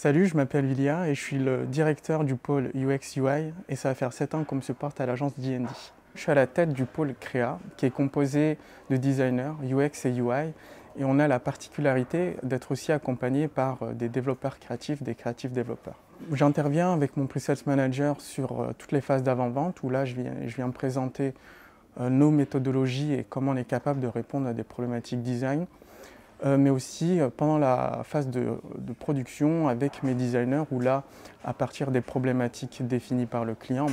Salut, je m'appelle Lilia et je suis le directeur du pôle UX UI et ça va faire 7 ans qu'on me supporte à l'agence D&D. Je suis à la tête du pôle Créa qui est composé de designers UX et UI et on a la particularité d'être aussi accompagné par des développeurs créatifs, des créatifs développeurs. J'interviens avec mon pre-sales manager sur toutes les phases d'avant-vente où là je viens présenter nos méthodologies et comment on est capable de répondre à des problématiques design. Mais aussi pendant la phase de production avec mes designers où là, à partir des problématiques définies par le client,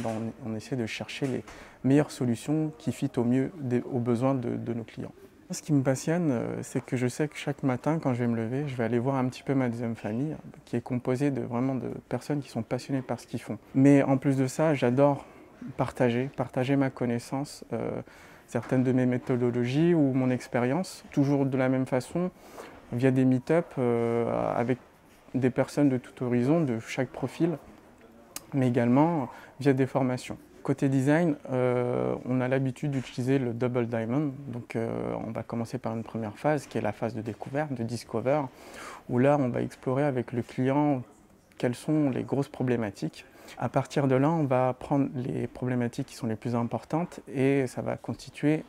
on essaie de chercher les meilleures solutions qui fitent au mieux aux besoins de nos clients. Ce qui me passionne, c'est que je sais que chaque matin, quand je vais me lever, je vais aller voir un petit peu ma deuxième famille, qui est composée vraiment de personnes qui sont passionnées par ce qu'ils font. Mais en plus de ça, j'adore partager ma connaissance, certaines de mes méthodologies ou mon expérience, toujours de la même façon, via des meet-up avec des personnes de tout horizon, de chaque profil, mais également via des formations. Côté design, on a l'habitude d'utiliser le Double Diamond. Donc on va commencer par une première phase qui est la phase de découverte, de discover, où là on va explorer avec le client quelles sont les grosses problématiques. À partir de là, on va prendre les problématiques qui sont les plus importantes et ça va constituer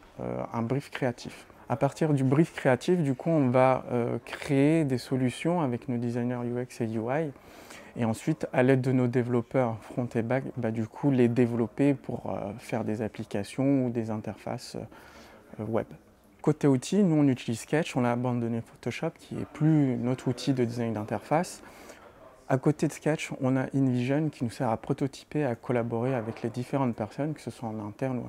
un brief créatif. À partir du brief créatif, du coup, on va créer des solutions avec nos designers UX et UI et ensuite, à l'aide de nos développeurs front et back, du coup, les développer pour faire des applications ou des interfaces web. Côté outils, nous on utilise Sketch, on a abandonné Photoshop qui est plus notre outil de design d'interface. À côté de Sketch, on a InVision qui nous sert à prototyper, à collaborer avec les différentes personnes, que ce soit en interne ou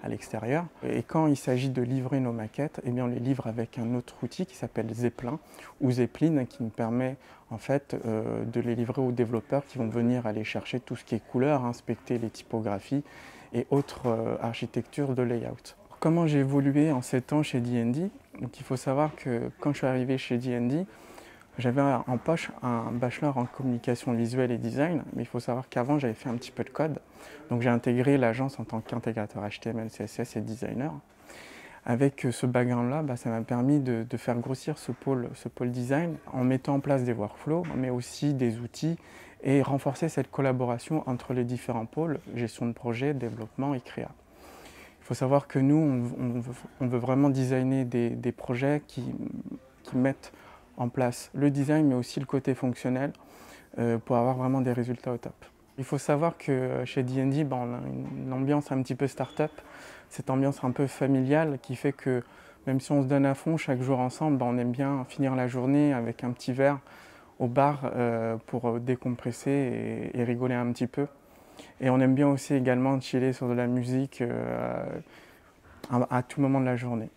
à l'extérieur. Et quand il s'agit de livrer nos maquettes, eh bien on les livre avec un autre outil qui s'appelle Zeppelin ou Zeppelin qui nous permet en fait de les livrer aux développeurs qui vont venir aller chercher tout ce qui est couleur, inspecter les typographies et autres architectures de layout. Comment j'ai évolué en 7 ans chez D&D? Donc il faut savoir que quand je suis arrivé chez D&D, j'avais en poche un bachelor en communication visuelle et design, mais il faut savoir qu'avant j'avais fait un petit peu de code. Donc j'ai intégré l'agence en tant qu'intégrateur HTML, CSS et designer. Avec ce background-là, ça m'a permis de faire grossir ce pôle design en mettant en place des workflows, mais aussi des outils et renforcer cette collaboration entre les différents pôles, gestion de projet, développement et créa. Il faut savoir que nous, on veut vraiment designer des projets qui mettent en place le design mais aussi le côté fonctionnel pour avoir vraiment des résultats au top. Il faut savoir que chez D&D, on a une ambiance un petit peu start-up, cette ambiance un peu familiale qui fait que même si on se donne à fond chaque jour ensemble, on aime bien finir la journée avec un petit verre au bar pour décompresser et rigoler un petit peu. Et on aime bien aussi également chiller sur de la musique à tout moment de la journée.